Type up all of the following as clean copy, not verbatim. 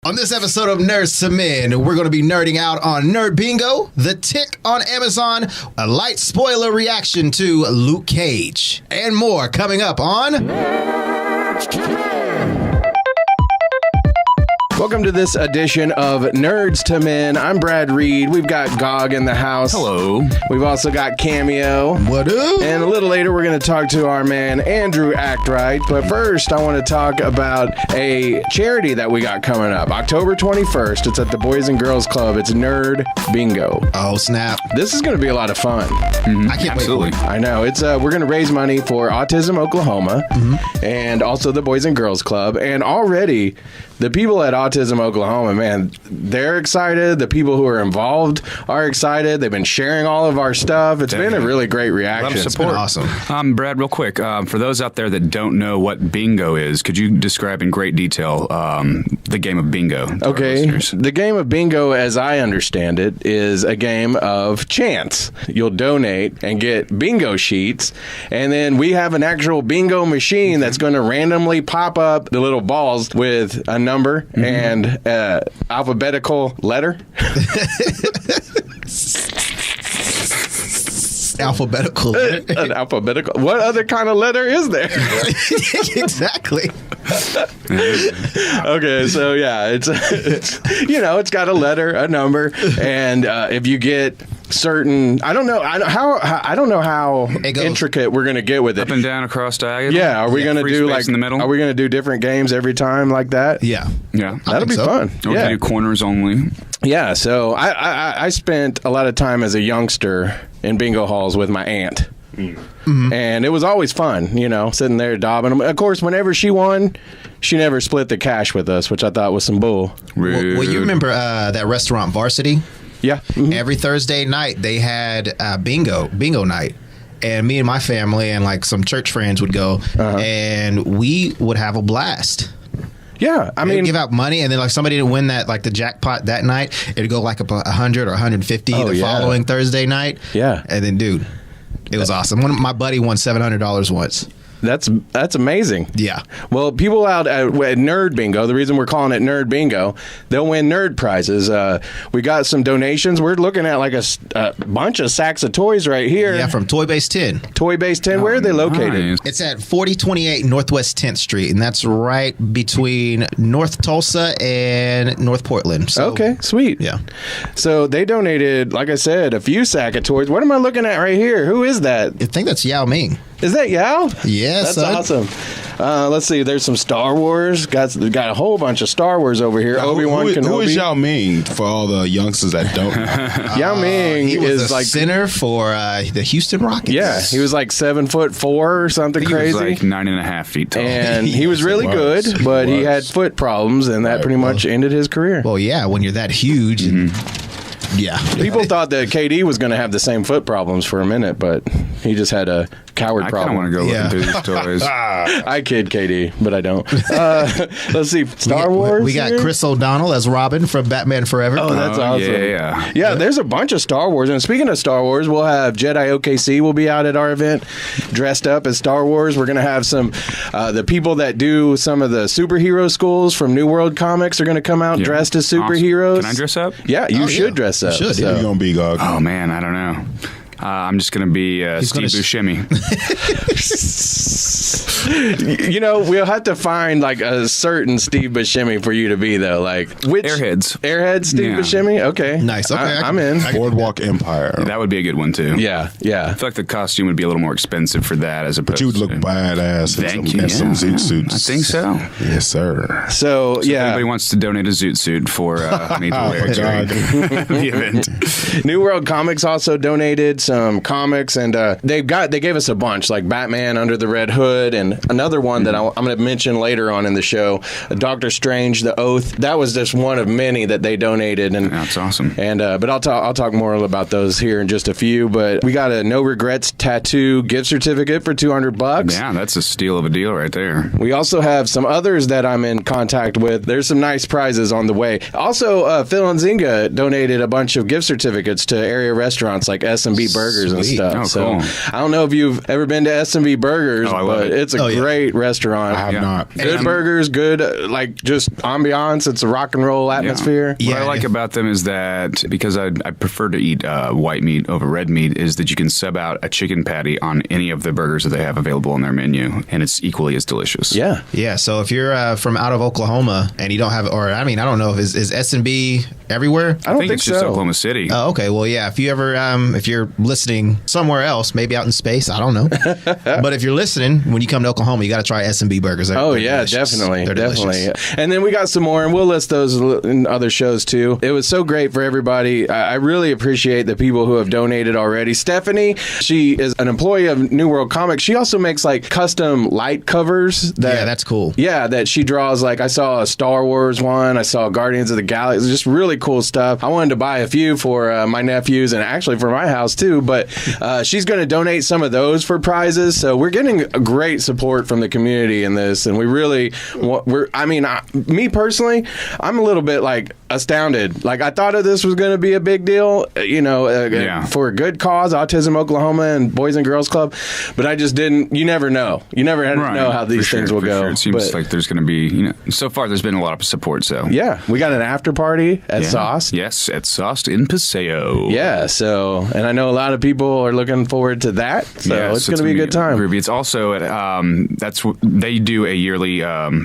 On this episode of Nerdz II Men, we're going to be nerding out on Nerd Bingo, The Tick on Amazon, a light spoiler reaction to Luke Cage, and more coming up on Nerdz II Men. Welcome to this edition of Nerdz II Men. I'm Brad Reed. We've got Gog in the house. Hello. We've also got Cameo. What up? And a little later, we're going to talk to our man, Andrew Actright. But first, I want to talk about a charity that we got coming up. October 21st. It's at the Boys and Girls Club. It's Nerd Bingo. Oh, snap. This is going to be a lot of fun. I can't wait for it. I know. It's we're going to raise money for Autism Oklahoma and also the Boys and Girls Club. And already, the people at Autism Oklahoma, man, they're excited. The people who are involved are excited. They've been sharing all of our stuff. It's been a really great reaction. It's been awesome. Brad, real quick, for those out there that don't know what bingo is, could you describe in great detail the game of bingo? Okay. The game of bingo, as I understand it, is a game of chance. You'll donate and get bingo sheets, and then we have an actual bingo machine that's going to randomly pop up the little balls with a number and alphabetical letter. Alphabetical. An alphabetical. What other kind of letter is there? Exactly. Okay, so yeah, it's it's got a letter, a number, and if you get certain, I don't know how intricate we're gonna get with it. Up and down, across, diagonal. Yeah, are we gonna do like in the middle? Are we gonna do different games every time like that? Yeah. That'll be fun. Or Yeah, do corners only. yeah. So I spent a lot of time as a youngster in bingo halls with my aunt. And it was always fun, sitting there daubing them. Of course, whenever she won, she never split the cash with us, which I thought was some bull. Well, you remember that restaurant Varsity? Yeah. Every Thursday night they had bingo night. And me and my family and like some church friends would go and we would have a blast. Yeah, I mean, give out money, and then like somebody didn't win that like the jackpot that night, it'd go like up 100 or 150 following Thursday night. Yeah, and then dude, it was awesome. My buddy won $700 once. That's amazing. Yeah. Well, people out at Nerd Bingo, the reason we're calling it Nerd Bingo, they'll win nerd prizes. We got some donations. We're looking at like a bunch of sacks of toys right here. Yeah, from Toy Base 10. Toy Base 10. Where are they located? Nice. It's at 4028 Northwest 10th Street, and that's right between North Tulsa and North Portland. So, okay, sweet. Yeah. So they donated, like I said, a few sack of toys. What am I looking at right here? Who is that? I think that's Yao Ming. Is that Yao? Yeah, that's son. awesome. Let's see. There's some Star Wars. Got a whole bunch of Star Wars over here. Obi-Wan Kenobi. Who is Yao Ming for all the youngsters that don't know? Yao Ming he was is the like center for the Houston Rockets. Yeah, he was like 7'4" or something crazy. He was like 9.5 feet tall. And he was really good, but he had foot problems, and that pretty much ended his career. Well, yeah, when you're that huge. Yeah. People thought that KD was going to have the same foot problems for a minute, but he just had a coward problem. I kind of want to go looking through these toys. I kid KD, but I don't. Let's see. Star Wars? We got Chris O'Donnell as Robin from Batman Forever. Oh, that's awesome. Yeah, there's a bunch of Star Wars. And speaking of Star Wars, we'll have Jedi OKC will be out at our event dressed up as Star Wars. We're going to have some, the people that do some of the superhero schools from New World Comics are going to come out dressed as superheroes. Can I dress up? Yeah, you should dress up. You should. You're going to be Gog. Oh, man, I don't know. I'm just going to be Steve Buscemi. We'll have to find like a certain Steve Buscemi for you to be, though. Like which Airheads Steve Buscemi? Okay. Nice. Okay. I'm in. Boardwalk Empire. That would be a good one, too. Yeah. I feel like the costume would be a little more expensive for that as opposed But you would look badass in some zoot suits. I think so. Yes, sir. So if anybody wants to donate a zoot suit for me to wear during the event. New World Comics also donated some comics, and they gave us a bunch, like Batman Under the Red Hood, and another one that I'm going to mention later on in the show, Doctor Strange, The Oath. That was just one of many that they donated, and that's awesome. And but I'll talk more about those here in just a few. But we got a No Regrets tattoo gift certificate for $200. Yeah, that's a steal of a deal right there. We also have some others that I'm in contact with. There's some nice prizes on the way. Also, Phil and Zinga donated a bunch of gift certificates to area restaurants like S&B burgers and Sweet. stuff. Oh, so cool. I don't know if you've ever been to S&B Burgers, Oh, I love but it. it's a yeah. great restaurant. I have not. Good burgers, good like just ambiance. It's a rock and roll atmosphere. Yeah. What I like about them is that because I prefer to eat white meat over red meat, is that you can sub out a chicken patty on any of the burgers that they have available on their menu, and it's equally as delicious. Yeah. Yeah, so if you're from out of Oklahoma and you don't have, or I mean, I don't know, is S&B everywhere? I don't think it's just so. Oklahoma City. Oh, okay. Well, yeah. If you ever, if you're listening somewhere else, maybe out in space, I don't know. But if you're listening, when you come to Oklahoma, you got to try S&B burgers. Oh They're yeah, delicious. definitely, They're definitely. delicious. And then we got some more, and we'll list those in other shows too. It was so great for everybody. I really appreciate the people who have donated already. Stephanie, she is an employee of New World Comics. She also makes like custom light covers. Yeah, that's cool. Yeah, that she draws. Like I saw a Star Wars one. I saw Guardians of the Galaxy. Just really cool stuff. I wanted to buy a few for my nephews and actually for my house too. But she's going to donate some of those for prizes. So we're getting a great support from the community in this, and we really me personally, I'm a little bit like astounded. Like I thought this was going to be a big deal, for a good cause, Autism Oklahoma and Boys and Girls Club. But I just didn't. You never know. You never know how these things will go. Sure. It seems like there's going to be, so far there's been a lot of support. So yeah, we got an after party at Sauce. Yes, at Sauce in Paseo. Yeah, so, and I know a lot of people are looking forward to that, so Yes, it's going to be a good time. Groovy. It's also at, they do a yearly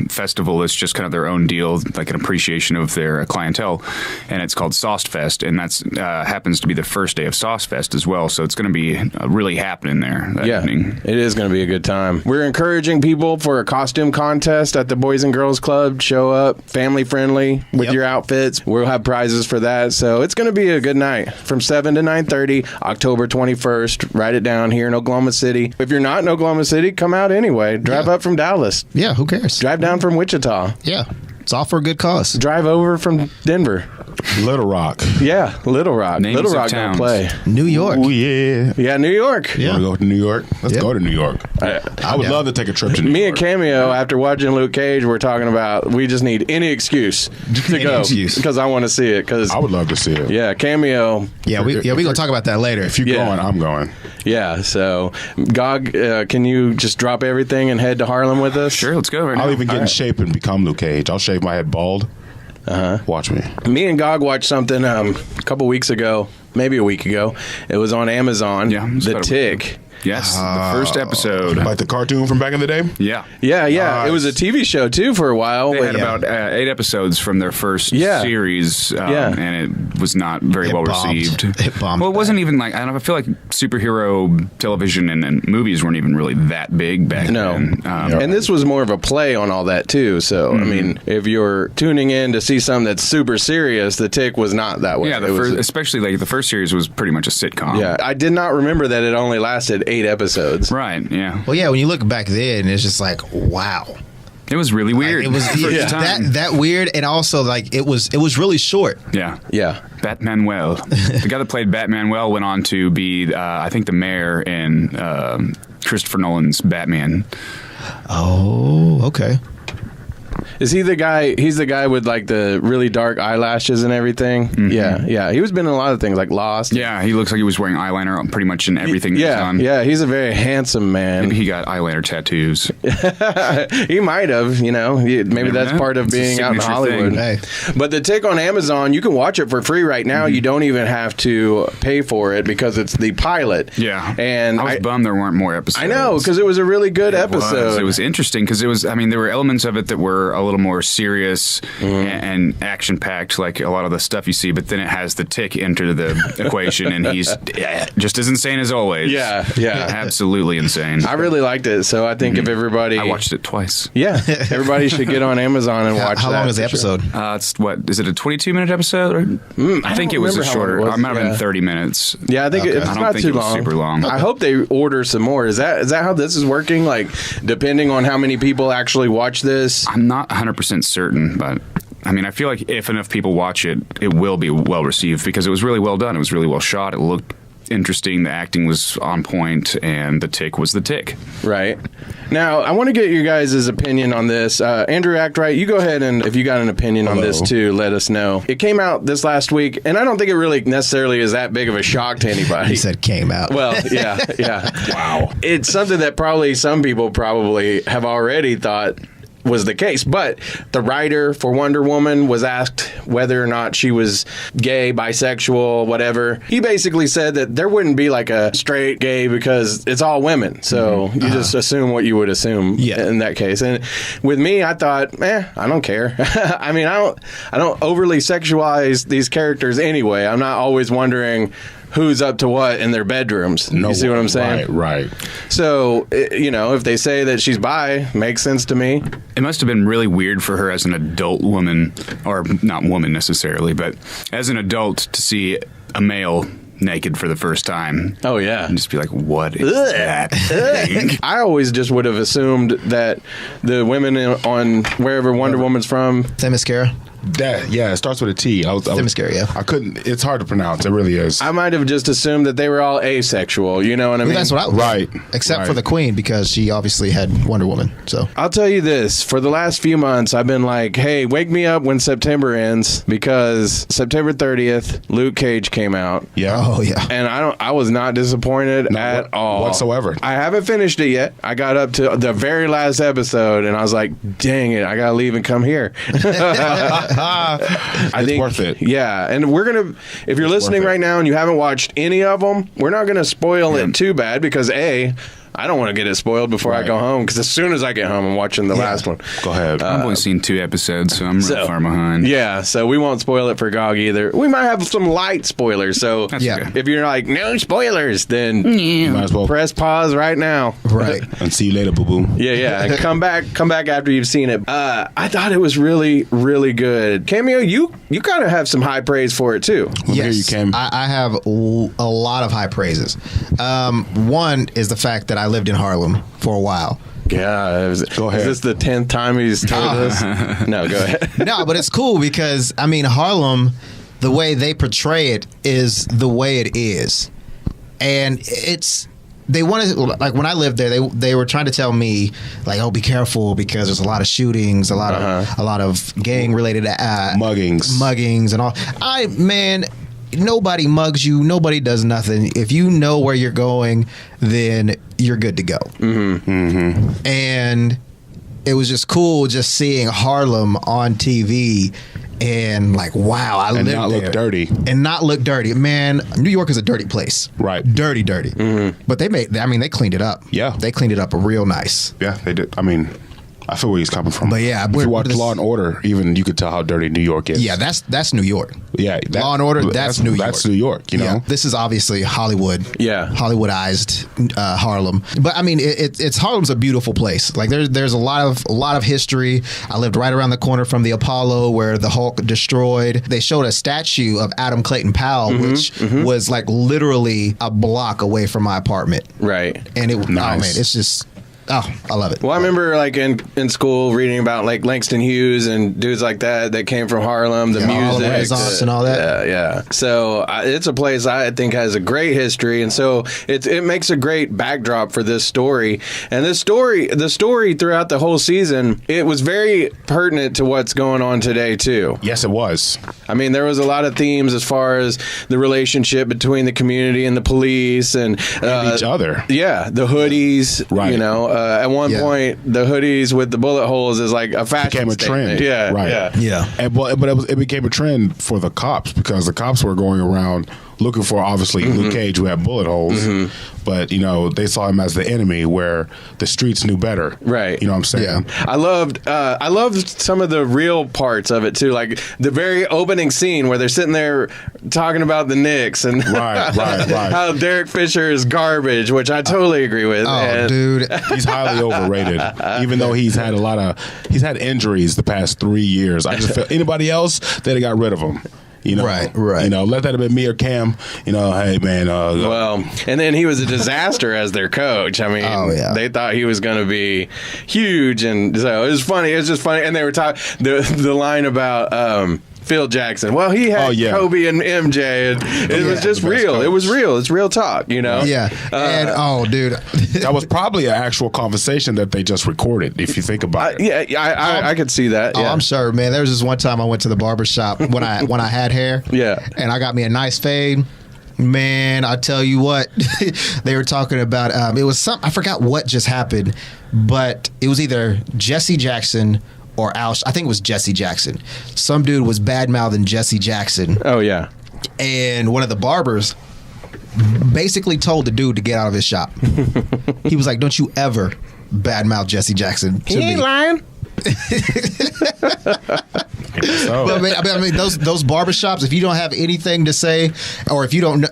festival that's just kind of their own deal, like an appreciation of their clientele, and it's called Sauce Fest, and that's happens to be the first day of Sauce Fest as well, so it's going to be really happening there that evening. It is going to be a good time. We're encouraging people for a costume contest at the Boys and Girls Club. Show up, family friendly with your outfits. We'll have prizes for that, so it's going to be a good night from 7 to 9:30, October 21st. Write it down here in Oklahoma City. If you're not in Oklahoma City, come out anyway. Drive up from Dallas. Yeah, who cares? Drive down from Wichita. Yeah, it's all for a good cause. Drive over from Denver. Little Rock. Yeah, Little Rock. Names Little of Rock don't towns. play. New York. Oh yeah. Yeah, New York. Yeah. Want to go to New York? Let's Yeah. go to New York. I would love to take a trip to New Me York. and Cameo, after watching Luke Cage, we're talking about we just need any excuse to Any go excuse. because I want to see it. Because I would love to see it. yeah, Cameo. Yeah, we're gonna talk about that later. If you're Yeah. going, I'm going. Yeah, so Gog, can you just drop everything and head to Harlem with us? Sure, let's go right now. I'll even get in shape and become Luke Cage. I'll shave my head bald. Watch me. Me and Gog watched something a couple weeks ago, maybe a week ago. It was on Amazon. Yeah, it's The about a- Tick. Yes, the first episode. Like the cartoon from back in the day? Yeah. Yeah. Nice. It was a TV show too for a while. They but- had about 8 episodes from their first Yeah. series, Yeah. and it was not very well bombed. received. It bombed Well, it wasn't even like, I don't know, I feel like superhero television and movies weren't even really that big back No. then. And this was more of a play on all that too. So I mean, if you're tuning in to see something that's super serious, The Tick was not that way. yeah, It was- especially like the first series was pretty much a sitcom. yeah, I did not remember that it only lasted 8 episodes. Right, yeah. Well, yeah, when you look back then, it's just like, wow. It was really weird. It was for its time. that weird, and also like it was really short. Yeah. Yeah. Batman-Well. The guy that played Batman-Well went on to be, I think, the mayor in Christopher Nolan's Batman. Oh, okay. Is he the guy? He's the guy with like the really dark eyelashes and everything. Mm-hmm. Yeah. He was been in a lot of things like Lost. Yeah, he looks like he was wearing eyeliner pretty much in everything he's done. Yeah. He's a very handsome man. Maybe he got eyeliner tattoos. He might have, maybe never that's know. part of It's a being out in signature Hollywood. thing. Hey. But The Tick on Amazon, you can watch it for free right now. You don't even have to pay for it because it's the pilot. Yeah. And I was bummed there weren't more episodes. I know, because it was a really good It episode. was interesting because there were elements of it that were a little more serious and action-packed, like a lot of the stuff you see, but then it has the Tick enter the equation, and he's just as insane as always. Yeah. Absolutely insane. I really liked it, so I think if everybody... I watched it twice. Yeah, everybody should get on Amazon and watch How that long is the for sure. episode? It's what is it, a 22-minute episode? Or? I think don't it was a remember how long shorter. it was. It might have Yeah. been 30 minutes. Yeah, I think Okay. it's I don't not think too it was long. super long. I hope they order some more. Is that how this is working? Like, depending on how many people actually watch this? I'm not 100% certain, but I feel like if enough people watch it, it will be well received because it was really well done. It was really well shot. It looked interesting. The acting was on point, and the tick was the tick. Right. Now, I want to get you guys' opinion on this. Andrew Actright, you go ahead, and if you got an opinion on this too, let us know. It came out this last week, and I don't think it really necessarily is that big of a shock to anybody. He said came out. Well, yeah. Wow. It's something that probably some people probably have already thought was the case, but the writer for Wonder Woman was asked whether or not she was gay, bisexual, whatever. He basically said that there wouldn't be like a straight gay because it's all women. So you just assume what you would assume in that case. And with me, I thought, I don't care. I mean, I don't overly sexualize these characters anyway. I'm not always wondering who's up to what in their bedrooms. You see what I'm saying? Right. So, if they say that she's bi, makes sense to me. It must have been really weird for her as an adult woman, or not woman necessarily, but as an adult to see a male naked for the first time. Oh, yeah. And just be like, what is that thing? I always just would have assumed that the women on wherever Wonder Woman's from... Themyscira. It starts with a T. Themyscira, yeah. I couldn't. It's hard to pronounce. It really is. I might have just assumed that they were all asexual. You know what I mean? That's what I right. Except for the Queen, because she obviously had Wonder Woman. So I'll tell you this: for the last few months, I've been like, "Hey, wake me up when September ends," because September 30th, Luke Cage came out. Yeah. Oh yeah. And I was not disappointed at all whatsoever. I haven't finished it yet. I got up to the very last episode, and I was like, "Dang it, I gotta leave and come here." It's worth it. Yeah, and we're gonna. If you're listening right now and you haven't watched any of them, we're not gonna spoil it too bad because I don't want to get it spoiled before I go home, because as soon as I get home, I'm watching the last one. Go ahead. I've only seen 2 episodes, so I'm real far behind. Yeah, so we won't spoil it for GOG either. We might have some light spoilers, so That's okay. if you're like, no spoilers, then Might as well press pause right now. right. and see you later, boo boo. Yeah, and come back after you've seen it. I thought it was really, really good. Cameo, you kind of have some high praise for it too. Here you came. I have a lot of high praises. One is the fact that I lived in Harlem for a while. Yeah, Go ahead. Is this the 10th time he's told us? No, go ahead. No, but it's cool because Harlem, the way they portray it is the way it is, and they wanted, like when I lived there, they were trying to tell me like, oh, be careful because there's a lot of shootings, a lot of gang related muggings and all. Nobody mugs you. Nobody does nothing. If you know where you're going, then you're good to go. Mm-hmm. Mm-hmm. And it was just cool just seeing Harlem on TV and like, wow, I lived there. And not look dirty. And not look dirty. Man, New York is a dirty place. Right. Dirty. Mm-hmm. But they cleaned it up. Yeah. They cleaned it up real nice. Yeah, they did. I feel where he's coming from. But yeah, if you watch Law and Order, even you could tell how dirty New York is. Yeah, that's New York. Yeah, Law and Order, that's New York. That's New York. You know, yeah, this is obviously Hollywood. Yeah, Hollywoodized Harlem. But it's Harlem's a beautiful place. Like there's a lot of history. I lived right around the corner from the Apollo where the Hulk destroyed. They showed a statue of Adam Clayton Powell, which was like literally a block away from my apartment. Right, and it nice. Oh man, it's just. Oh, I love it. Well, I remember like in school reading about like Langston Hughes and dudes like that came from Harlem, the music, Renaissance and all that. Yeah. So it's a place I think has a great history, and so it makes a great backdrop for this story. And the story throughout the whole season, it was very pertinent to what's going on today too. Yes, it was. I mean, there was a lot of themes as far as the relationship between the community and the police and each other. Yeah, the hoodies, right? You know. At one point, the hoodies with the bullet holes is like a fashion became a statement. trend. Yeah, right. Yeah. But it became a trend for the cops because the cops were going around looking for obviously Luke Cage, who had bullet holes, but they saw him as the enemy, where the streets knew better. Right. You know what I'm saying? Yeah. I loved some of the real parts of it too, like the very opening scene where they're sitting there talking about the Knicks and right. how Derek Fisher is garbage, which I totally agree with. Oh, dude, he's highly overrated. Even though he's had injuries the past 3 years. I just feel anybody else, they'd have got rid of him. Right. Let that have been me or Cam. Hey man. Well, and then he was a disaster as their coach. I mean, they thought he was going to be huge, and so it was funny. It was just funny, and they were talking the line about. Phil Jackson. Well, he had Kobe and MJ, and it was just real. Coach. It was real. It's real talk, you know? Yeah. And, dude. That was probably an actual conversation that they just recorded, if you think about it. I could see that. I'm sure, man. There was this one time I went to the barber shop when I had hair. Yeah. And I got me a nice fade. Man, I tell you what, they were talking about, it was I forgot what just happened, but it was either Jesse Jackson or I think it was Jesse Jackson. Some dude was bad-mouthing Jesse Jackson. Oh, yeah. And one of the barbers basically told the dude to get out of his shop. He was like, don't you ever bad-mouth Jesse Jackson to me. He ain't lying. But I mean, those barbershops, if you don't have anything to say, or if you don't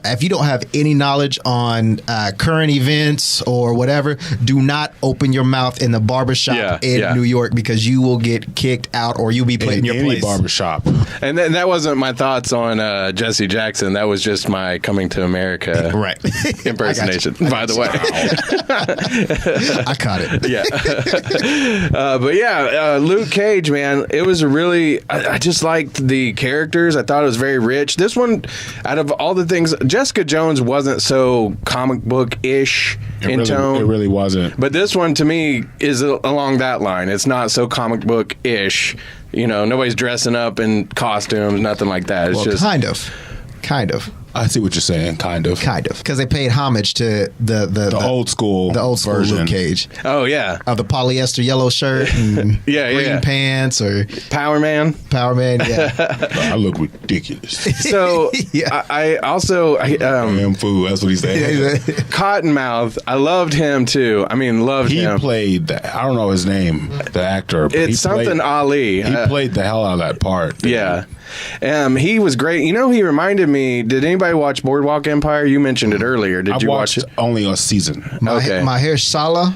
have any knowledge on current events or whatever, do not open your mouth in the barbershop in New York, because you will get kicked out or you'll be put in your place. Barbershop. And that wasn't my thoughts on Jesse Jackson. That was just my Coming to America impersonation, by the way. I caught it. Yeah. But yeah, Luke Cage, man, it was I just liked the characters. I thought it was very rich. This one, out of all the things, Jessica Jones wasn't so comic book-ish in tone. It really wasn't. But this one, to me, is along that line. It's not so comic book-ish. You know, nobody's dressing up in costumes, nothing like that. It's just kind of. I see what you're saying, kind of, because they paid homage to the old school version. Luke Cage. Oh yeah, of the polyester yellow shirt and green pants or Power Man. Yeah, I look ridiculous. So I also am fool. That's what he said. Cottonmouth. I loved him too. I mean, him. He played. I don't know his name, the actor. It's something Ali. He played the hell out of that part. Yeah. He was great. You know, he reminded me. Did anybody watch Boardwalk Empire? You mentioned it earlier. Did you watch it? Only a season. Mahershala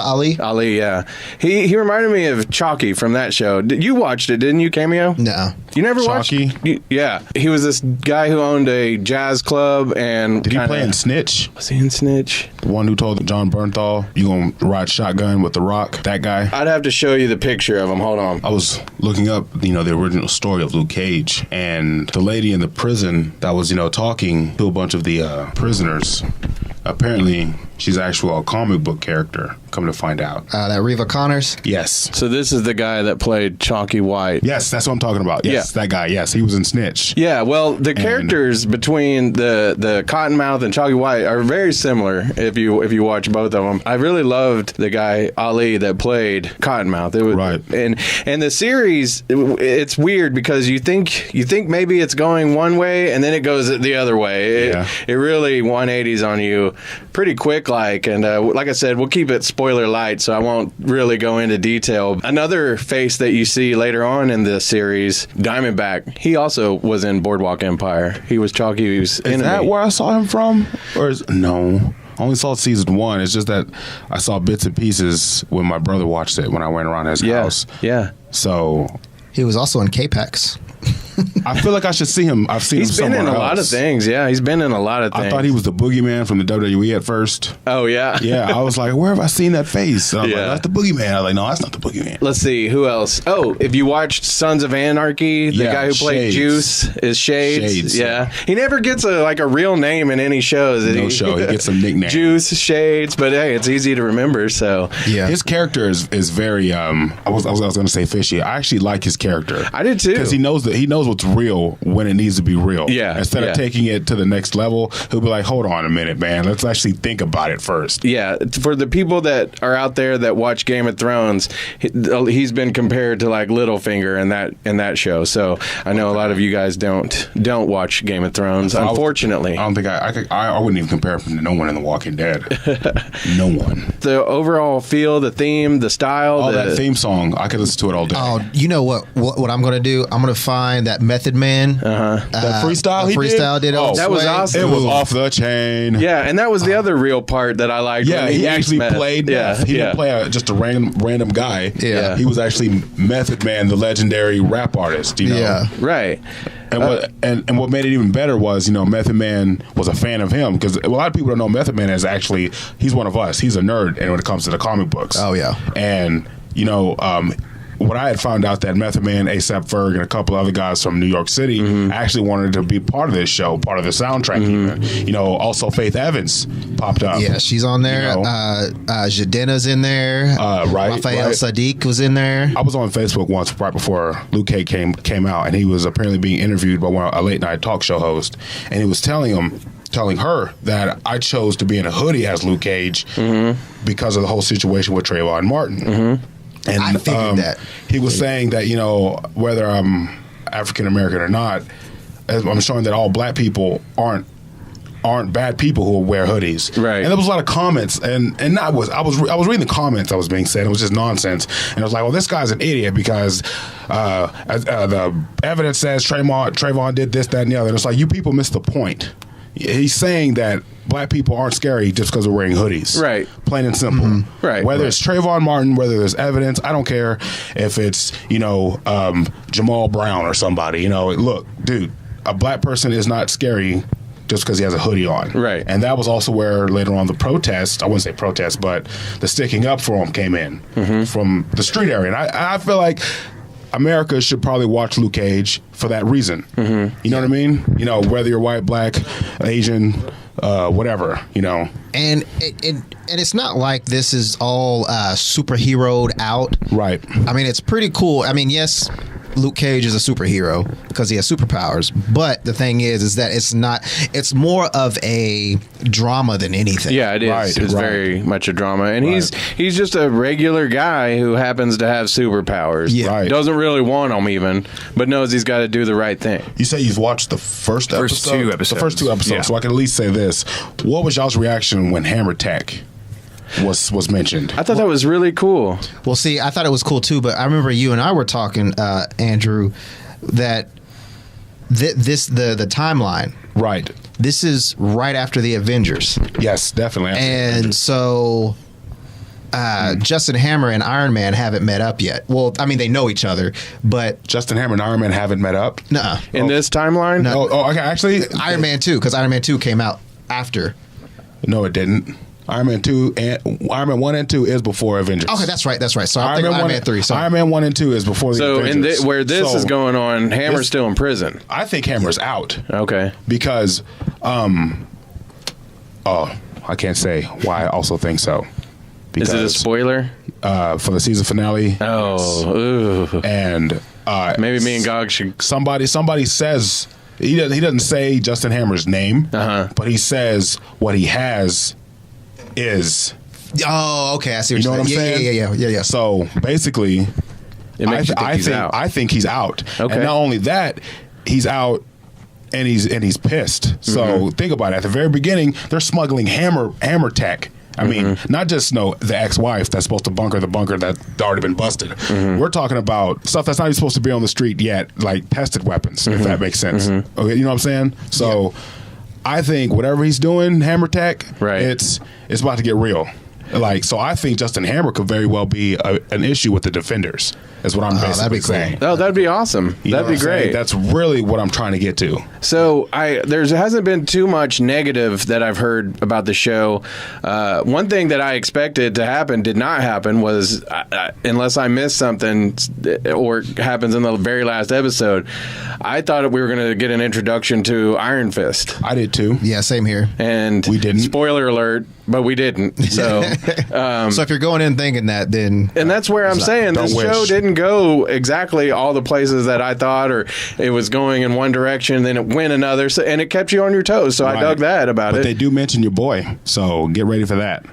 Ali. Ali, yeah. He reminded me of Chalky from that show. You watched it, didn't you, Cameo? No. You never Chalky? watched? Yeah. He was this guy who owned a jazz club and. Did he play in Snitch? Was he in Snitch? The one who told John Bernthal, "You gonna ride shotgun with The Rock?" That guy. I'd have to show you the picture of him. Hold on. I was looking up, the original story of Luke Cage, and the lady in the prison that was, talking to a bunch of the prisoners. Apparently, she's actually a comic book character. Come to find out. That Reva Connors? Yes. So this is the guy that played Chalky White. Yes, that's what I'm talking about. Yes, that guy. Yes, he was in Snitch. Yeah, well, the characters between the Cottonmouth and Chalky White are very similar if you watch both of them. I really loved the guy, Ali, that played Cottonmouth. It was, right. And the series, it's weird because you think maybe it's going one way and then it goes the other way. It really 180s on you pretty quick, and like I said, we'll keep it spoiler light, so I won't really go into detail. Another face that you see later on in the series, Diamondback, he also was in Boardwalk Empire. He was Chalky. He was Is that where I saw him from? No. I only saw season 1. It's just that I saw bits and pieces when my brother watched it when I went around his house. Yeah. So he was also in K-Pax. I feel like I should see him. He's been in a lot of things. Yeah, he's been in a lot of things. I thought he was the boogeyman from the WWE at first. Oh, yeah. Yeah, I was like, where have I seen that face? And I was like, that's the boogeyman. I was like, no, that's not the boogeyman. Let's see, who else? Oh, if you watched Sons of Anarchy, the guy who played Juice is Shades. Yeah. He never gets a real name in any shows. No show. He gets some nickname. Juice, Shades, but hey, it's easy to remember, so. Yeah. His character is very, I was going to say fishy. I actually like his character. I did too. Because he knows what's real when it needs to be real. Yeah. Instead of taking it to the next level, he'll be like, hold on a minute, man. Let's actually think about it first. Yeah. For the people that are out there that watch Game of Thrones, he's been compared to Littlefinger in that show. So I know a lot of you guys don't watch Game of Thrones, unfortunately. I don't think I wouldn't even compare him to no one in The Walking Dead. No one. The overall feel, the theme, the style. That theme song, I could listen to it all day. Oh, you know what I'm going to do? I'm going to find that Method Man. That freestyle did. That was awesome. It was off the chain. Yeah, and that was the other real part that I liked. Yeah, he actually played. Yeah, he didn't play just a random guy. Yeah, he was actually Method Man, the legigendary rap artist. Yeah, right. And what made it even better was, Method Man was a fan of him, because a lot of people don't know Method Man is actually, he's one of us. He's a nerd, and when it comes to the comic books. Oh yeah, and what I had found out that Method Man, A$AP Ferg, and a couple other guys from New York City actually wanted to be part of this show, part of the soundtrack. Even. You know, also Faith Evans popped up. Yeah, she's on there. You know. Jadena's in there. Raphael Sadiq was in there. I was on Facebook once right before Luke Cage came out, and he was apparently being interviewed by a late night talk show host, and he was telling her that I chose to be in a hoodie as Luke Cage because of the whole situation with Trayvon Martin. And I figured that. He was saying that, you know, whether I'm African American or not, I'm showing that all black people aren't bad people who wear hoodies. Right. And there was a lot of comments, and I was reading the comments that was being said. It was just nonsense. And I was like, well, this guy's an idiot because the evidence says Trayvon did this, that, and the other. And it's like, you people missed the point. He's saying that black people aren't scary just because they're wearing hoodies. Right. Plain and simple. Right. Whether it's Trayvon Martin, whether there's evidence, I don't care if it's, you know, Jamal Brown or somebody. You know, look, dude, a black person is not scary just because he has a hoodie on. Right. And that was also where later on the protest, I wouldn't say protest, but the sticking up for him came in from the street area. And I feel like America should probably watch Luke Cage for that reason. You know what I mean? You know, whether you're white, black, Asian, whatever, you know. And it's not like this is all superheroed out. Right. I mean, it's pretty cool. I mean, yes, Luke Cage is a superhero because he has superpowers. But the thing is that it's more of a drama than anything. Yeah, it is. Right, It's right. very much a drama. And he's just a regular guy who happens to have superpowers. Yeah. Right. Doesn't really want them even, but knows he's got to do the right thing. You say you've watched the first two episode? episodes. The first two episodes. Yeah. So I can at least say this. What was y'all's reaction when Hammer Tech was mentioned? I thought that was really cool. Well, see, I thought it was cool too, but I remember you and I were talking, Andrew, that the timeline. Right. This is right after the Avengers, Yes, definitely. and so Justin Hammer and Iron Man haven't met up yet. Well, I mean, they know each other, but Justin Hammer and Iron Man haven't met up? nuh-uh. In this timeline? Okay. Actually, Iron Man 2, because Iron Man 2 came out after. no, it didn't. Iron Man 2 and Iron Man 1 and 2 is before Avengers. Okay, that's right. So I'm thinking Iron Man 3. So Iron Man 1 and 2 is before the So Avengers. where this So is going on, Hammer's still in prison. I think Hammer's out Okay. because, I can't say why I also think so. Is it a spoiler? For the season finale. Oh, ooh. And Maybe me and Gog should. somebody says he doesn't say Justin Hammer's name, but he says what he has is. oh, okay, I see what You know you're what I'm saying? Yeah. So basically, It makes you think he's out. I think he's out. Okay. And not only that, he's out and he's pissed. So think about it. At the very beginning, they're smuggling hammer tech. I mean, not just the ex-wife that's supposed to bunker the bunker that's already been busted. We're talking about stuff that's not even supposed to be on the street yet, like tested weapons, if that makes sense. Okay, you know what I'm saying? So I think whatever he's doing, Hammer Tech, Right. it's about to get real. Like, so I think Justin Hammer could very well be an issue with the Defenders. Is what I'm that'd basically be cool. saying. Oh, that'd be awesome. You know That'd be what I'm saying? great. That's really what I'm trying to get to. So there hasn't been too much negative that I've heard about the show. One thing that I expected to happen did not happen was, unless I missed something or it happens in the very last episode, I thought we were going to get an introduction to Iron Fist. I did too. Yeah, same here. And We didn't. Spoiler alert, but we didn't. So, So if you're going in thinking that, then and that's where I'm saying Don't this wish. show didn't go exactly all the places that I thought, or it was going in one direction, then it went another, so, and it kept you on your toes. So I Right. dug that about But it. they do mention your boy, so get ready for that.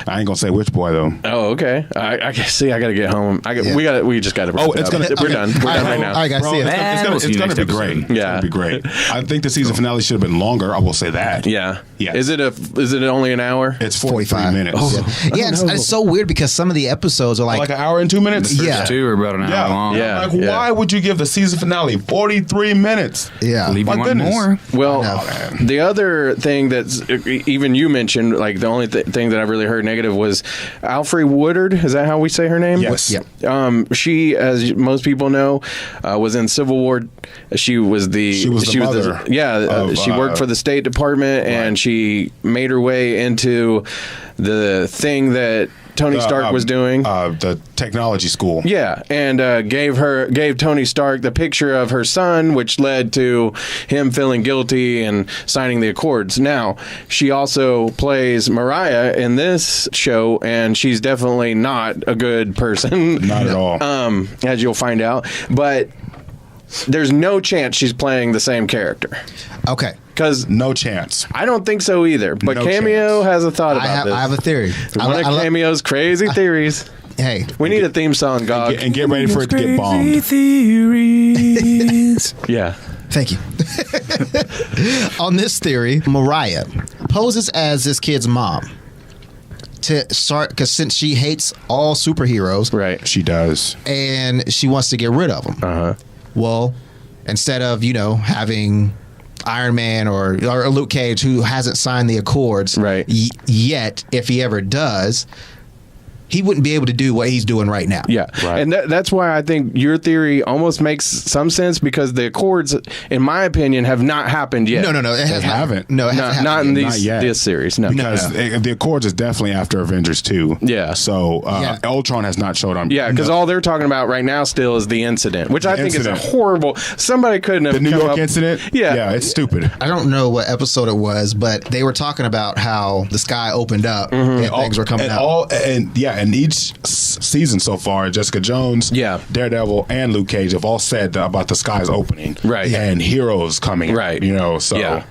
I ain't gonna say which boy though. Oh, okay. I see. I gotta get home. Yeah. We just gotta. Oh, it's gonna. We're done. We're done right now. All right, guys, Bro, see ya. it's We'll see you gonna next be great. episode. It's Yeah. gonna be great. I think the season finale should have been longer. I will say that. Yeah. Yeah. Is it only an hour? It's 43 45 minutes. Yeah, it's so weird because some of the episodes are Like an hour and 2 minutes. Yeah. Two or about an hour Yeah. long. Yeah. Like, why would you give the season finale 43 minutes? yeah. Leave My you want goodness. more. Well, man. the other thing that's even you mentioned, like the only thing that I really heard negative was Alfre Woodard. Is that how we say her name? Yes. Yeah. She, as most people know, was in Civil War. She was the mother she worked for the State Department, and she made her way into the thing that Tony Stark was doing. The technology school. Yeah, and gave Tony Stark the picture of her son, which led to him feeling guilty and signing the Accords. Now, she also plays Mariah in this show, and she's definitely not a good person. Not at all. As you'll find out. But there's no chance she's playing the same character. Okay. Because no chance. I don't think so either. But No Cameo chance. has a thought about this. I have a theory. One of Cameo's crazy theories. Hey, We need a theme song, God. And get ready for it to get bombed. Theories. Yeah. thank you. On this theory, Mariah poses as this kid's mom to start, because since she hates all superheroes, Right. She does. and she wants to get rid of them. Uh-huh. Well, instead of having Iron Man or Luke Cage, who hasn't signed the Accords Right. yet, if he ever does, he wouldn't be able to do what he's doing right now. Yeah, Right. and that's why I think your theory almost makes some sense, because the Accords, in my opinion, have not happened yet. No, it hasn't. haven't. No, it hasn't Not happened in yet. Not yet. this series. No, Because the Accords is definitely after Avengers 2. Yeah. So Yeah. Ultron has not showed on. yeah, because all they're talking about right now still is the incident, which I think is incident. a horrible. Somebody couldn't have The New come York up- incident. Yeah, Yeah, it's stupid. I don't know what episode it was, but they were talking about how the sky opened up and things were coming out. And each season so far, Jessica Jones, Yeah. Daredevil, and Luke Cage have all said about the skies opening, Right. and heroes coming, Right. So Yeah.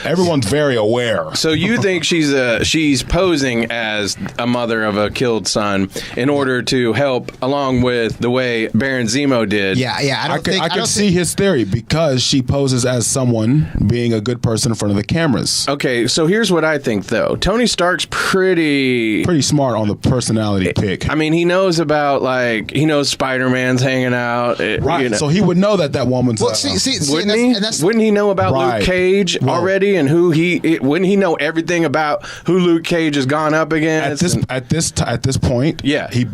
everyone's very aware. So you think she's posing as a mother of a killed son in order to help, along with the way Baron Zemo did? Yeah. I could see his theory, because she poses as someone being a good person in front of the cameras. Okay, so here's what I think, though. Tony Stark's pretty Smart on the personality pick. I mean, he knows about, he knows Spider-Man's hanging out. Right, so he would know that woman's. Well, see, Wouldn't and he? that's, Wouldn't he know about Right. Luke Cage already, and who wouldn't he know everything about who Luke Cage has gone up against? At this point, Yeah. he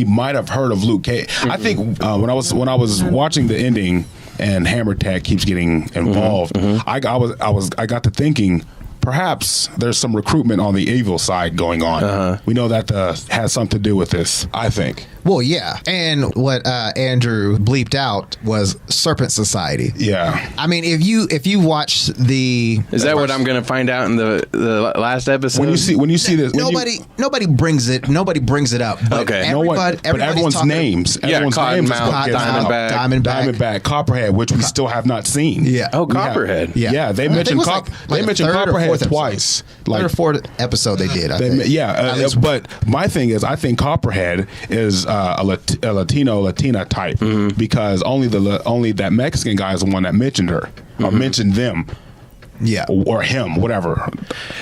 might have heard of Luke Cage. I think when I was watching the ending and Hammer Tech keeps getting involved, I got to thinking, perhaps there's some recruitment on the evil side going on. We know that has something to do with this, I think. well, yeah. And what Andrew bleeped out was Serpent Society. Yeah. I mean, if you watch the Is that what I'm going to find out in the last episode? When you see this, nobody brings it up. But Okay. no one, everybody's but everyone's talking- names. Yeah, Everyone's names is Cottonmouth, what gets out. Diamondback. Copperhead, which we still have not seen. Yeah. Oh, We have- Copperhead. Yeah. They I think mentioned it was they a mentioned third or Copperhead fourth episode. twice. Third or fourth episode they did. I think. But my thing is, I think Copperhead is a Latina type, because only that Mexican guy is the one that mentioned her or mentioned them. Yeah. Or him, whatever.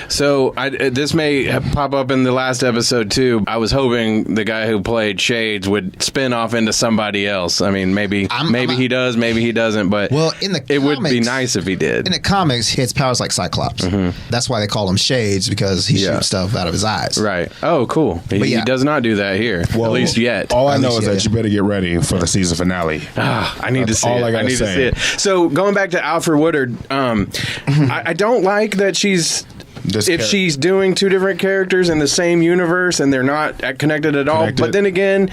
So this may pop up in the last episode too. I was hoping the guy who played Shades would spin off into somebody else. I mean, maybe he does, maybe he doesn't. But Well, in the it would be comics- nice if he did. In the comics, his powers like Cyclops. That's why they call him Shades, because he shoots stuff out of his eyes. Right. Oh, cool. He yeah. does not do that here, at least yet. All I At know least is yet, that you better get ready for the season finale. I need to That's see all it. I gotta need to say. see it. So going back to Alfred Woodard, I don't like that she's she's doing two different characters in the same universe and they're not connected at all. Connected. But then again,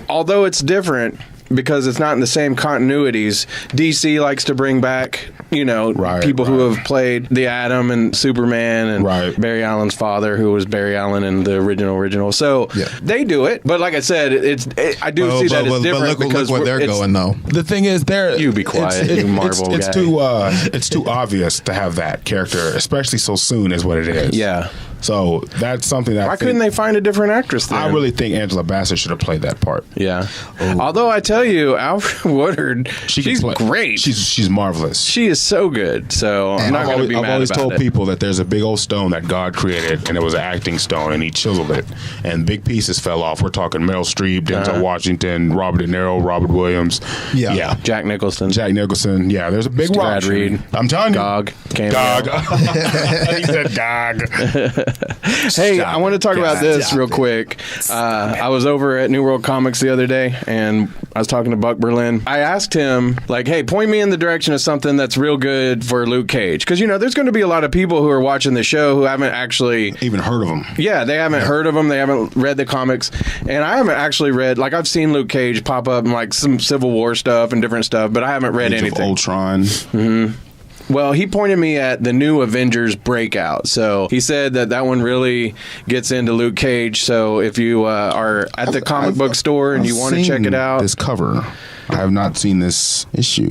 although it's different because it's not in the same continuities, DC likes to bring back, people who have played the Atom and Superman and Barry Allen's father, who was Barry Allen in the original. So they do it. But like I said, I do see that it's different because look where they're going, though. The thing is, You be quiet, you Marvel it's guy. It's too obvious to have that character, especially so soon is what it is. Yeah. So that's something that Why couldn't they find a different actress then? I really think Angela Bassett should have played that part. Yeah. Although I tell you, Alfred Woodard, she's great. She's marvelous. She is so good. So I'm not going to be mad about it. I've always told people that there's a big old stone that God created, and it was an acting stone, and He chiseled it, and big pieces fell off. We're talking Meryl Streep, Denzel Washington, Robert De Niro, Robert Williams. Yeah. Jack Nicholson. Yeah, there's a big rock. Brad Reed. I'm telling you. Gog. Cameo. Gog. He said Gog. Hey, I want to talk about this real quick. I was over at New World Comics the other day, and I was talking to Buck Berlin. I asked him, like, hey, point me in the direction of something that's real good for Luke Cage. Because, you know, there's going to be a lot of people who are watching the show who haven't actually... even heard of him. Yeah, they haven't heard of him. They haven't read the comics. And I haven't actually read... Like, I've seen Luke Cage pop up in, like, some Civil War stuff and different stuff, but I haven't read Age anything. of Ultron. Well, he pointed me at the new Avengers Breakout. So he said that one really gets into Luke Cage. So if you are at the comic book store and you want to check it out. This cover. I have not seen this issue.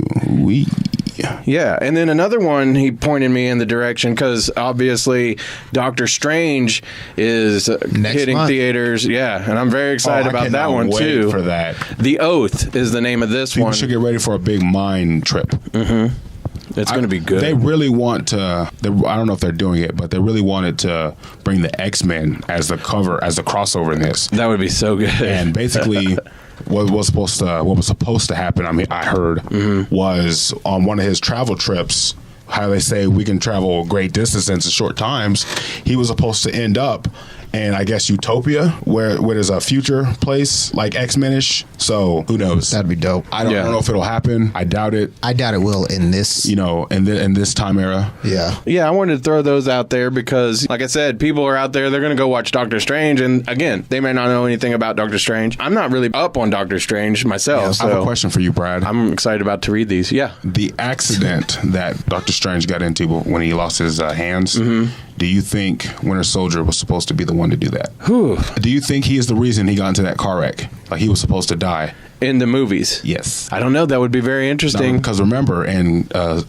Yeah, and then another one, he pointed me in the direction because obviously Doctor Strange is hitting month. theaters. Yeah, and I'm very excited about that one wait too. For that, The Oath is the name of this people one. should get ready for a big mind trip. It's going to be good. They really want to. I don't know if they're doing it, but they really wanted to bring the X-Men as the cover, as the crossover in this. That would be so good. And basically, what was supposed to happen? I mean, I heard was on one of his travel trips. How they say we can travel great distances in short times. He was supposed to end up in, I guess, Utopia, where there's a future place like X-Men-ish. So who knows? That'd be dope. I don't know if it'll happen. I doubt it. I doubt it will in this. You know, in this time era. Yeah. Yeah, I wanted to throw those out there because, like I said, people are out there, they're going to go watch Doctor Strange. And again, they may not know anything about Doctor Strange. I'm not really up on Doctor Strange myself. I have a question for you, Brad. I'm excited about to read these. Yeah. The accident that Doctor Strange got into when he lost his hands, do you think Winter Soldier was supposed to be the one to do that? Whew. Do you think he is the reason he got into that car wreck? Like he was supposed to die? In the movies? Yes. I don't know. That would be very interesting. Because remember, in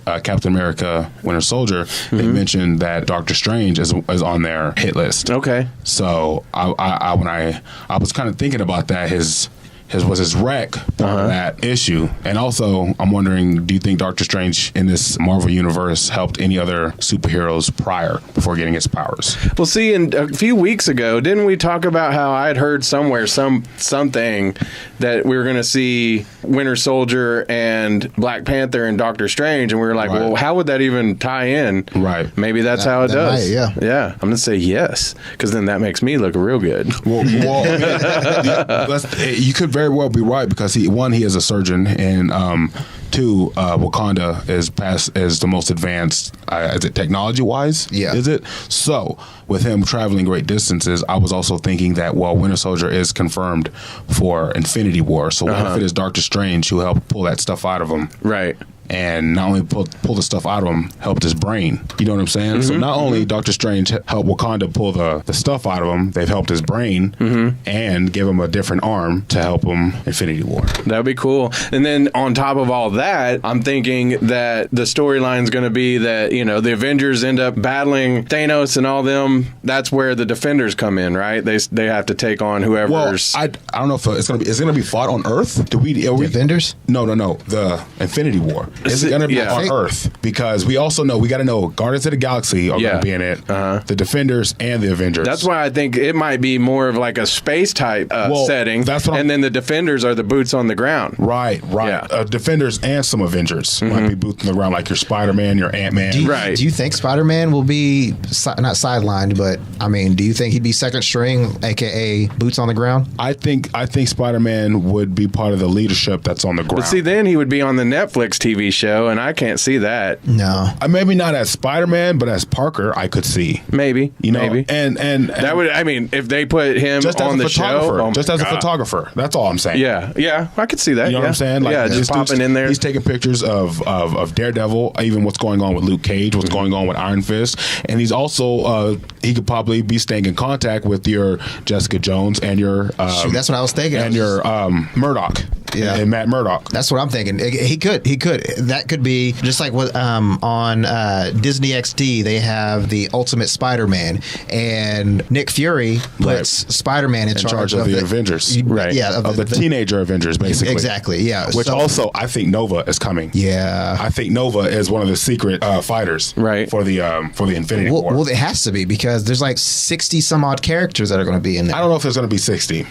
Captain America Winter Soldier, they mentioned that Doctor Strange is on their hit list. Okay. So when I was kind of thinking about that, his wreck part of that issue. And also, I'm wondering, do you think Doctor Strange in this Marvel universe helped any other superheroes before getting his powers? Well, see, a few weeks ago, didn't we talk about how I had heard somewhere something that we were going to see Winter Soldier and Black Panther and Doctor Strange, and we were like, Right. well, how would that even tie in? Right. Maybe that's how it does. might, yeah. Yeah. I'm going to say yes, because then that makes me look real good. Well, you could very well be right because he is a surgeon, and two, Wakanda is the most advanced. Is it technology wise? Yeah. Is it? So with him traveling great distances, I was also thinking that Winter Soldier is confirmed for Infinity War. So what if it is Doctor Strange who helped pull that stuff out of him? Right. And not only pull the stuff out of him, helped his brain. You know what I'm saying? So not only Doctor Strange helped Wakanda pull the stuff out of him, they've helped his brain and give him a different arm to help him Infinity War. That would be cool. And then on top of all that, I'm thinking that the storyline's going to be that, you know, the Avengers end up battling Thanos and all them. That's where the Defenders come in, right? They have to take on whoever's... Well, I don't know if it's going to be fought on Earth. Are we Defenders? No. The Infinity War. Is it going to be on Earth? Because we also know, we got to know Guardians of the Galaxy are going to be in it, the Defenders and the Avengers. That's why I think it might be more of like a space type setting. And then the Defenders are the boots on the ground. Right. Yeah. Defenders and some Avengers might be boots on the ground, like your Spider-Man, your Ant-Man. Do you think Spider-Man will be not sidelined, but I mean, do you think he'd be second string, aka boots on the ground? I think Spider-Man would be part of the leadership that's on the ground. But see, then he would be on the Netflix TV show, and I can't see that. No. Maybe not as Spider-Man, but as Parker, I could see. Maybe. Maybe. And that would, I mean, if they put him just on the show. Just as a photographer. That's all I'm saying. Yeah, I could see that. You know what I'm saying? Like, just popping in there. He's taking pictures of Daredevil, even what's going on with Luke Cage, what's going on with Iron Fist. And he's also, he could probably be staying in contact with your Jessica Jones and your... Shoot, that's what I was thinking. And your Murdoch. Yeah. And Matt Murdock. That's what I'm thinking. He could. That could be just like what on Disney XD they have the Ultimate Spider-Man, and Nick Fury puts Spider-Man in charge of the Avengers. Right. Yeah. Of the teenager Avengers, basically. Exactly. Yeah. Which also, I think Nova is coming. Yeah. I think Nova is one of the secret fighters. Right. For the Infinity War. Well, it has to be because there's like 60 some odd characters that are going to be in there. I don't know if there's going to be 60.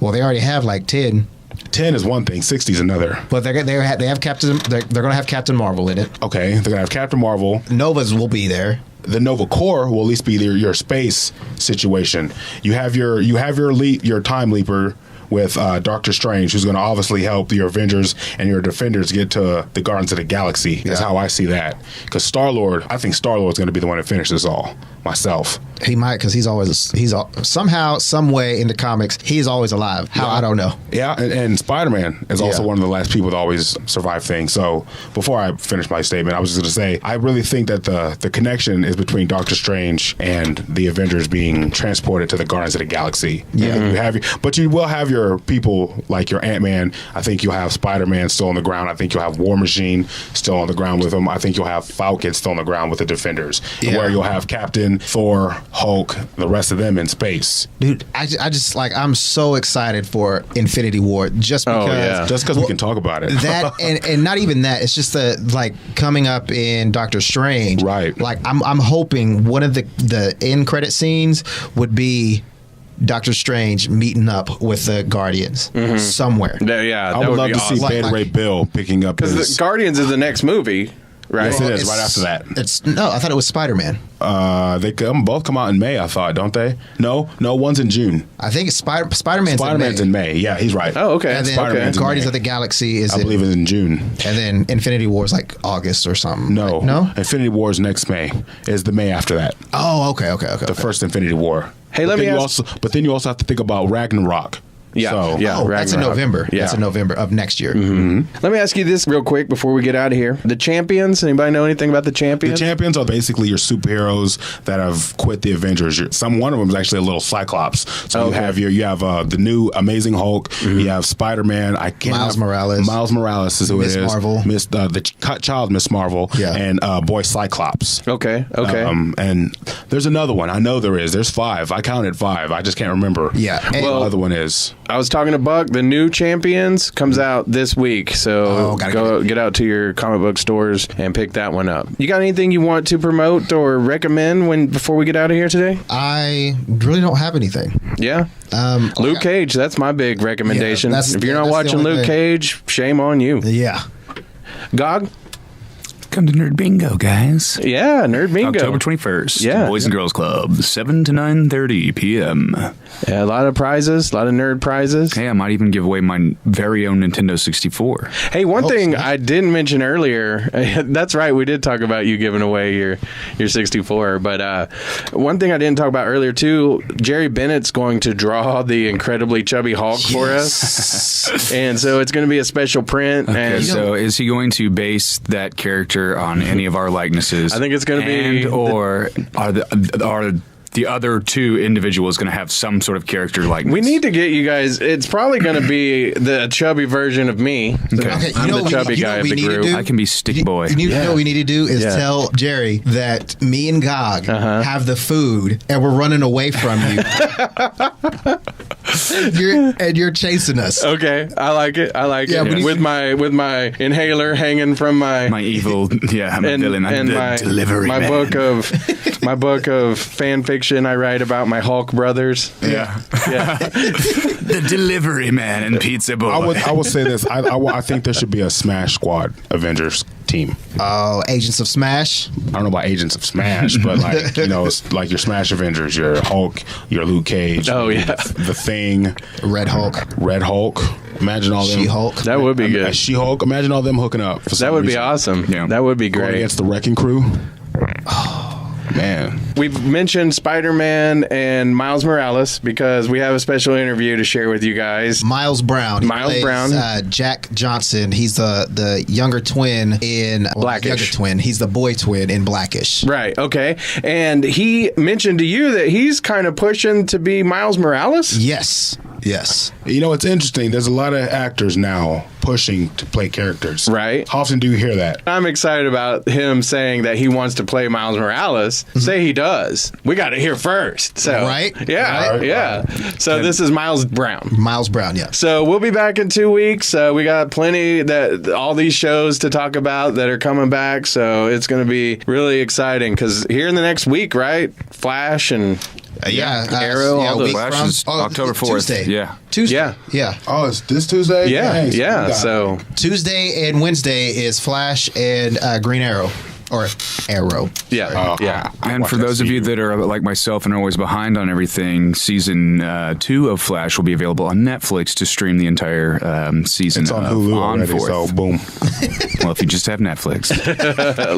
Well, they already have like 10. 10 is one thing, 60 is another. But they have Captain. They're going to have Captain Marvel in it. Okay, they're going to have Captain Marvel. Nova's will be there. the Nova Corps will at least be your space situation. You have your time leaper with Doctor Strange, who's going to obviously help your Avengers and your Defenders get to the Guardians of the Galaxy. That's how I see that. Because Star-Lord, I think Star-Lord's going to be the one that finishes all, myself. He might, because he's somehow, some way in the comics, he's always alive. How, I don't know. Yeah, and Spider-Man is also one of the last people to always survive things. So before I finish my statement, I was just going to say, I really think that the connection is between Doctor Strange and the Avengers being transported to the Guardians of the Galaxy. Yeah. But you will have your people like your Ant-Man. I think you'll have Spider-Man still on the ground. I think you'll have War Machine still on the ground with him. I think you'll have Falcon still on the ground with the Defenders. Yeah. Where you'll have Captain, Thor, Hulk, the rest of them in space. Dude, I just I'm so excited for Infinity War just because we can talk about it. That and not even that. It's just coming up in Doctor Strange. Right. Like I'm hoping one of the end credit scenes would be Doctor Strange meeting up with the Guardians somewhere. Yeah, I would love to see Beta Ray Bill picking up because the Guardians is the next movie. Right. Yes, it is. Right after that. I thought it was Spider-Man. They both come out in May, I thought, don't they? No, one's in June. I think it's Spider-Man's in May. Yeah, he's right. Oh, okay. And then Guardians of the Galaxy I believe it's in June. And then Infinity War is like August or something. No. Infinity War is next May. Is the May after that. Oh, okay. The first Infinity War. Hey, let me ask. But then you also have to think about Ragnarok. Yeah, that's in November. Yeah. That's in November of next year. Let me ask you this real quick before we get out of here. The Champions, anybody know anything about the Champions? The Champions are basically your superheroes that have quit the Avengers. One of them is actually a little Cyclops. So you have the new Amazing Hulk. You have Spider-Man. Miles Morales. Miles Morales is who Miss it is. Marvel. The child Miss Marvel. Yeah. And boy Cyclops. Okay. And there's another one. I know there is. There's 5. I counted 5. I just can't remember. Yeah. What the other one is. I was talking to Buck. The new Champions comes out this week, so get out to your comic book stores and pick that one up. You got anything you want to promote or recommend before we get out of here today? I really don't have anything. Yeah. Luke Cage, that's my big recommendation. Yeah, if you're not watching Luke Cage, shame on you. Yeah. Gog? Come to Nerd Bingo, guys. Yeah, Nerd Bingo. October 21st. Yeah. Boys and Girls Club, 7 to 9:30 p.m. Yeah, a lot of prizes, a lot of nerd prizes. Hey, I might even give away my very own Nintendo 64. Hey, one thing I didn't mention earlier, that's right, we did talk about you giving away your 64, but one thing I didn't talk about earlier, too, Jerry Bennett's going to draw the incredibly chubby Hulk for us, and so it's going to be a special print. Okay, and so is he going to base that character on any of our likenesses? I think it's going to be... Or are the other 2 individuals going to have some sort of character likeness? We need to get you guys... It's probably going to be the chubby version of me. Okay. I'm the chubby guy of the group. I can be Stick Boy. You know what we need to do is tell Jerry that me and Gog have the food and we're running away from you. and you're chasing us. Okay, I like it. With my inhaler hanging from my evil, I'm a villain. And my delivery my man. book of fan fiction I write about my Hulk brothers. Yeah. The delivery man and pizza boy. I would say this. I think there should be a Smash Squad Avengers team. Oh, Agents of Smash? I don't know about Agents of Smash, but it's like your Smash Avengers, your Hulk, your Luke Cage. Oh, yeah. The Thing. Red Hulk. Imagine all them. She-Hulk. That would be good. She-Hulk. Imagine all them hooking up. That would be awesome. Yeah. That would be Going great. against the Wrecking Crew. Man. We've mentioned Spider-Man and Miles Morales because we have a special interview to share with you guys. Miles Brown. Miles Brown. Jack Johnson. He's the younger twin in... Blackish. Younger twin. He's the boy twin in Blackish. Right, okay. And he mentioned to you that he's kind of pushing to be Miles Morales? Yes. It's interesting. There's a lot of actors now pushing to play characters. Right. How often do you hear that? I'm excited about him saying that he wants to play Miles Morales. Say he does. We got it here first. So, right? Yeah, right. yeah. So this is Miles Brown. Miles Brown, yeah. So we'll be back in 2 weeks. We got plenty all these shows to talk about that are coming back. So it's going to be really exciting because here in the next week, right? Flash and Arrow. All the Flash is October 4th. Tuesday. Yeah. Tuesday. Yeah. Oh, it's this Tuesday? Yeah. Nice. Yeah. So Tuesday and Wednesday is Flash and Green Arrow. Or Arrow. Yeah, yeah. And for those of you that are like myself and are always behind on everything, season 2 of Flash will be available on Netflix to stream the entire season. It's on Hulu already, so boom. Well, if you just have Netflix.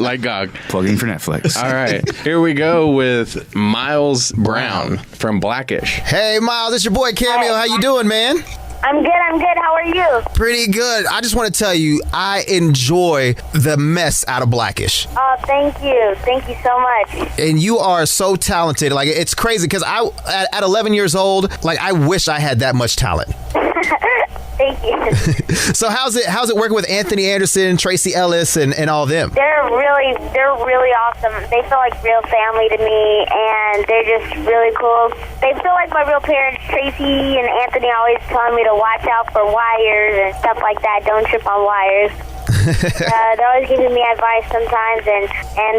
Like GOG. Plugging for Netflix. All right. Here we go with Miles Brown from Blackish. Hey, Miles, it's your boy Cameo. How you doing, man? I'm good. How are you? Pretty good. I just want to tell you, I enjoy the mess out of Blackish. Oh, thank you. Thank you so much. And you are so talented. Like, it's crazy because at 11 years old, like, I wish I had that much talent. Thank you. So how's it working with Anthony Anderson, Tracy Ellis, and all them? They're really awesome. They feel like real family to me, and they're just really cool. They feel like my real parents. Tracy and Anthony always telling me to watch out for wires and stuff like that. Don't trip on wires. They're always giving me advice sometimes, and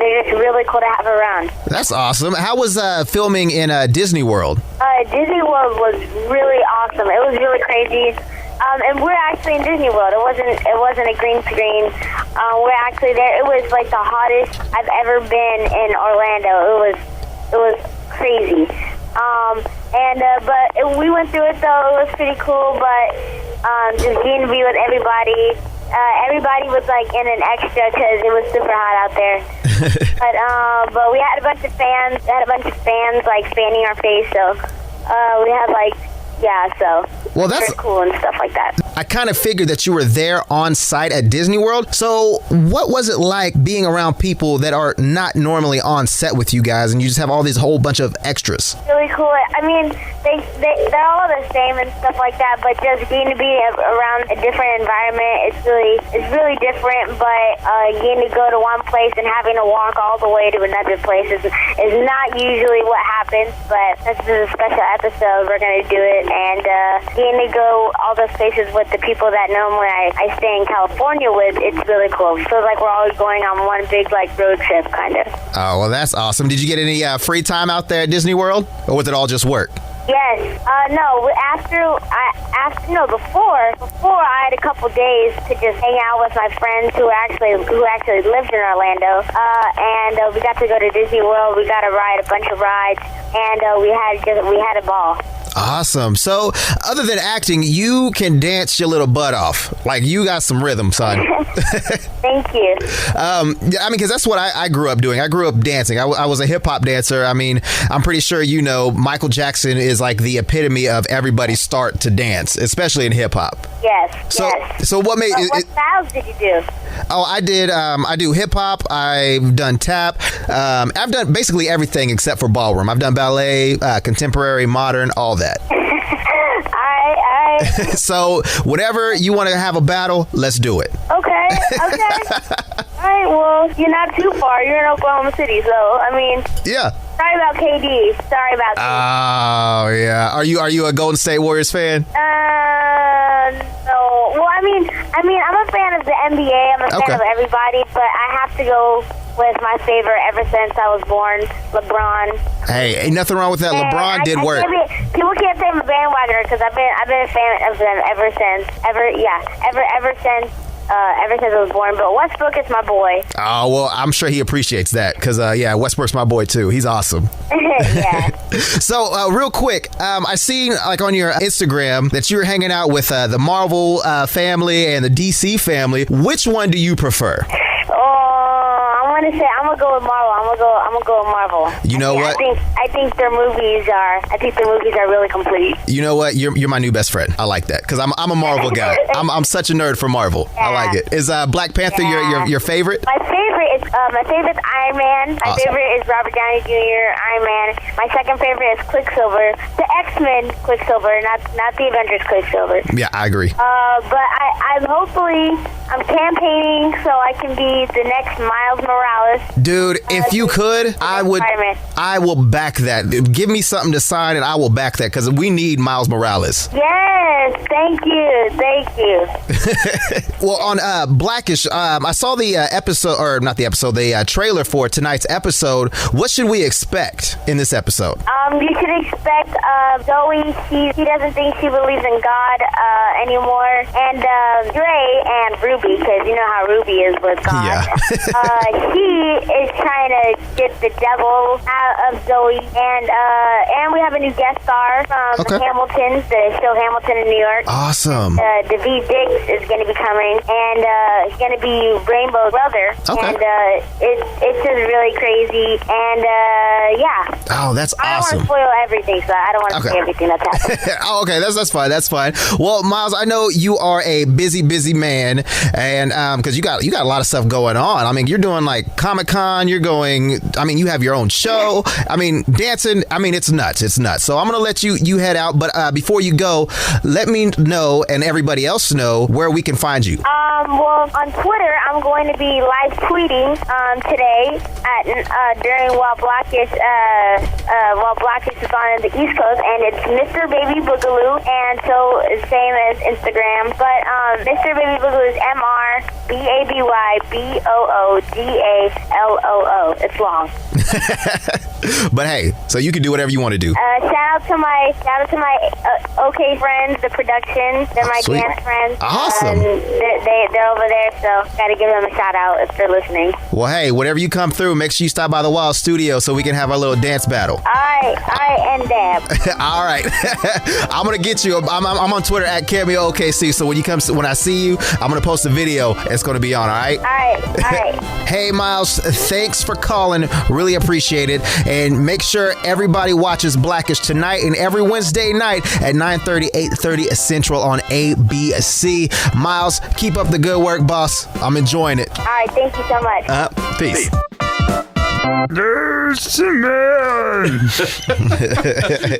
they're just really cool to have around. That's awesome. How was filming in Disney World? Disney World was really awesome. It was really crazy. And we're actually in Disney World. It wasn't a green screen. We're actually there. It was like the hottest I've ever been in Orlando. It was crazy. But we went through it though. It was pretty cool. But just getting to be with everybody. Everybody was like in an extra because it was super hot out there. But we had a bunch of fans. Like fanning our face. So we had like. Yeah, so well, that's cool and stuff like that. I kind of figured that you were there on site at Disney World. So what was it like being around people that are not normally on set with you guys, and you just have all these whole bunch of extras? Really cool. I mean, they're all the same and stuff like that, but just getting to be around a different environment, it's really different. But getting to go to one place and having to walk all the way to another place is not usually what happens. But this is a special episode. We're gonna do it. And getting to go all those places with the people that normally I stay in California with, it's really cool. It feels like we're always going on one big like road trip, kind of. Oh, well, that's awesome. Did you get any free time out there at Disney World, or was it all just work? Yes. No. Before I had a couple days to just hang out with my friends who actually lived in Orlando, and we got to go to Disney World. We got to ride a bunch of rides, and we had a ball. Awesome. So, other than acting, you can dance your little butt off. Like, you got some rhythm, son. Thank you. I mean, because that's what I grew up doing. I grew up dancing. I was a hip-hop dancer. I mean, I'm pretty sure you know Michael Jackson is like the epitome of everybody's start to dance, especially in hip-hop. Yes. So what made... what styles did you do? Oh, I do hip-hop. I've done tap. I've done basically everything except for ballroom. I've done ballet, contemporary, modern, all that. So whatever you want to have a battle, let's do it. Okay. All right, well, you're not too far. You're in Oklahoma City, so, I mean... Yeah. Sorry about KD. Sorry about Oh, yeah. Are you a Golden State Warriors fan? No. Well, I mean, I'm a fan of the NBA. I'm a fan of everybody, but I have to go with my favorite ever since I was born, LeBron. Hey, ain't nothing wrong with that. And LeBron did work. People can't say I'm a bandwagoner because I've been a fan of them ever since I was born. But Westbrook is my boy. Oh, well, I'm sure he appreciates that because, Westbrook's my boy, too. He's awesome. Yeah. So, real quick, I seen, like, on your Instagram that you were hanging out with the Marvel family and the DC family. Which one do you prefer? I'm gonna go with Marvel. I'm gonna go with Marvel. You know what? I think their movies are really complete. You know what? You're my new best friend. I like that because I'm a Marvel guy. I'm such a nerd for Marvel. Yeah. I like it. Is Black Panther your favorite? My favorite is Iron Man. My favorite is Robert Downey Jr. Iron Man. My second favorite is Quicksilver. The X-Men Quicksilver, not the Avengers Quicksilver. Yeah, I agree. But I'm campaigning so I can be the next Miles Morales. Dude, if you could, I will back that. Give me something to sign and I will back that because we need Miles Morales. Yes, thank you. Well, on Blackish, I saw the the trailer for tonight's episode. What should we expect in this episode? You should expect Zoe. He doesn't think she believes in God anymore, and Dre and Ruby, because you know how Ruby is with God. Yeah. He is trying to get the devil out of Zoe, and we have a new guest star from Hamilton, the show Hamilton in New York. Awesome. David Dix is going to be coming, and he's going to be Rainbow's brother. Okay. And it's just really crazy, and yeah. Oh, that's I don't awesome. want to spoil everything, so I don't want to say everything that's happening. Oh, okay, that's fine. That's fine. Well, Miles, I know you are a busy man, and because you got a lot of stuff going on. I mean, you're doing like Comic-Con. You're going. I mean, you have your own show. I mean, dancing. I mean, it's nuts. It's nuts. So I'm gonna let you head out. But before you go, let me know and everybody else know where we can find you. Well, on Twitter, I'm going to be live tweeting today during while Blackish is on the East Coast, and it's Mr. Baby Boogaloo, and so same as Instagram. But Mr. Baby Boogaloo is MrBabyBoogaaloo. It's long. But hey, so you can do whatever you want to do. Shout out to my OK friends, the production. They're my Sweet. dance friends. Awesome. They're over there, so gotta give them a shout out if they're listening. Well, hey, whenever you come through, make sure you stop by the Wild Studio so we can have our little dance battle. I and Dab. All right. I'm going to get you. I'm on Twitter at CameoOKC, so when I see you, I'm going to post a video. It's going to be on, all right? All right. Hey, Miles, thanks for calling. Really appreciate it. And make sure everybody watches Blackish tonight and every Wednesday night at 9:30, 8:30 Central on ABC. Miles, keep up the good work, boss. I'm enjoying it. All right, thank you so much. Peace. Nerdz II Men.